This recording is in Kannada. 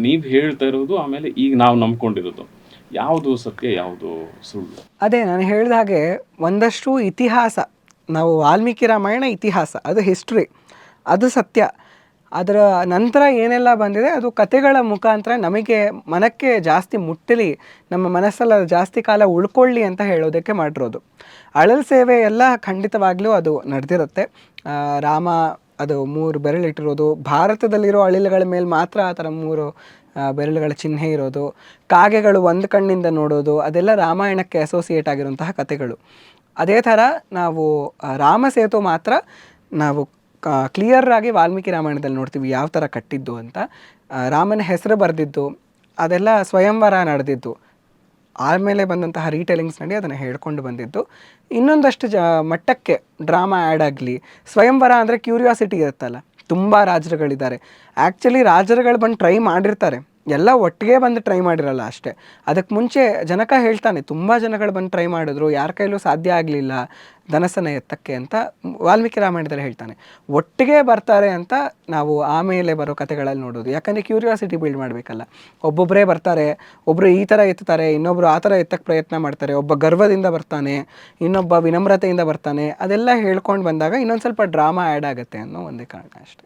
ನೀವು ಹೇಳ್ತಾ ಇರೋದು, ಆಮೇಲೆ ಈಗ ನಾವು ನಂಬ್ಕೊಂಡಿರೋದು. ಯಾವುದು ಸತ್ಯ, ಯಾವುದು ಸುಳ್ಳು? ಅದೇ ನಾನು ಹೇಳಿದ ಹಾಗೆ ಒಂದಷ್ಟು ಇತಿಹಾಸ, ನಾವು ವಾಲ್ಮೀಕಿ ರಾಮಾಯಣ ಇತಿಹಾಸ, ಅದು ಹಿಸ್ಟ್ರಿ, ಅದು ಸತ್ಯ. ಅದರ ನಂತರ ಏನೆಲ್ಲ ಬಂದಿದೆ ಅದು ಕತೆಗಳ ಮುಖಾಂತರ ನಮಗೆ ಮನಕ್ಕೆ ಜಾಸ್ತಿ ಮುಟ್ಟಲಿ, ನಮ್ಮ ಮನಸ್ಸಲ್ಲಿ ಅದು ಜಾಸ್ತಿ ಕಾಲ ಉಳ್ಕೊಳ್ಳಿ ಅಂತ ಹೇಳೋದಕ್ಕೆ ಮಾಡಿರೋದು. ಅಳಲ್ ಸೇವೆ ಎಲ್ಲ ಖಂಡಿತವಾಗ್ಲೂ ಅದು ನಡೆದಿರುತ್ತೆ. ರಾಮ ಅದು 3 ಬೆರಳಿಟ್ಟಿರೋದು, ಭಾರತದಲ್ಲಿರೋ ಅಳಿಲುಗಳ ಮೇಲೆ ಮಾತ್ರ ಆ ಥರ 3 ಬೆರಳುಗಳ ಚಿಹ್ನೆ ಇರೋದು, ಕಾಗೆಗಳು ಒಂದು ಕಣ್ಣಿಂದ ನೋಡೋದು, ಅದೆಲ್ಲ ರಾಮಾಯಣಕ್ಕೆ ಅಸೋಸಿಯೇಟ್ ಆಗಿರುವಂತಹ ಕತೆಗಳು. ಅದೇ ಥರ ನಾವು ರಾಮ ಸೇತು ಮಾತ್ರ ನಾವು ಕ್ಲಿಯರ್ ಆಗಿ ವಾಲ್ಮೀಕಿ ರಾಮಾಯಣದಲ್ಲಿ ನೋಡ್ತೀವಿ ಯಾವ ಥರ ಕಟ್ಟಿದ್ದು ಅಂತ. ರಾಮನ ಹೆಸರು ಬರೆದಿದ್ದು, ಅದೆಲ್ಲ ಸ್ವಯಂವರ ನಡೆದಿದ್ದು, ಆಮೇಲೆ ಬಂದಂತಹ ರೀಟೆಲಿಂಗ್ಸ್ ನಡಿ ಅದನ್ನು ಹೇಳ್ಕೊಂಡು ಬಂದಿದ್ದು. ಇನ್ನೊಂದಷ್ಟು ಮಟ್ಟಕ್ಕೆ ಡ್ರಾಮಾ ಆ್ಯಡ್ ಆಗಲಿ. ಸ್ವಯಂವರ ಅಂದರೆ ಕ್ಯೂರಿಯಾಸಿಟಿ ಇರುತ್ತಲ್ಲ, ತುಂಬ ರಾಜರುಗಳಿದ್ದಾರೆ, ಆ್ಯಕ್ಚುಲಿ ರಾಜರುಗಳು ಬಂದು ಟ್ರೈ ಮಾಡಿರ್ತಾರೆ, ಎಲ್ಲ ಒಟ್ಟಿಗೆ ಬಂದು ಟ್ರೈ ಮಾಡಿರಲ್ಲ ಅಷ್ಟೇ. ಅದಕ್ಕೆ ಮುಂಚೆ ಜನಕ ಹೇಳ್ತಾನೆ, ತುಂಬ ಜನಗಳು ಬಂದು ಟ್ರೈ ಮಾಡಿದ್ರು, ಯಾರ ಕೈಲೂ ಸಾಧ್ಯ ಆಗಲಿಲ್ಲ ಧನಸ್ಸನ್ನು ಎತ್ತಕ್ಕೆ ಅಂತ ವಾಲ್ಮೀಕಿ ರಾಮಾಯಣದಲ್ಲಿ ಹೇಳ್ತಾನೆ. ಒಟ್ಟಿಗೆ ಬರ್ತಾರೆ ಅಂತ ನಾವು ಆಮೇಲೆ ಬರೋ ಕಥೆಗಳಲ್ಲಿ ನೋಡೋದು. ಯಾಕಂದರೆ ಕ್ಯೂರಿಯಾಸಿಟಿ ಬಿಲ್ಡ್ ಮಾಡಬೇಕಲ್ಲ. ಒಬ್ಬೊಬ್ಬರೇ ಬರ್ತಾರೆ, ಒಬ್ಬರು ಈ ಥರ ಎತ್ತಾರೆ, ಇನ್ನೊಬ್ಬರು ಆ ಥರ ಎತ್ತಕ್ಕೆ ಪ್ರಯತ್ನ ಮಾಡ್ತಾರೆ, ಒಬ್ಬ ಗರ್ವದಿಂದ ಬರ್ತಾನೆ, ಇನ್ನೊಬ್ಬ ವಿನಮ್ರತೆಯಿಂದ ಬರ್ತಾನೆ. ಅದೆಲ್ಲ ಹೇಳ್ಕೊಂಡು ಬಂದಾಗ ಇನ್ನೊಂದು ಸ್ವಲ್ಪ ಡ್ರಾಮಾ ಆ್ಯಡ್ ಆಗುತ್ತೆ ಅನ್ನೋ ಒಂದೇ ಕಾರಣ ಅಷ್ಟೇ.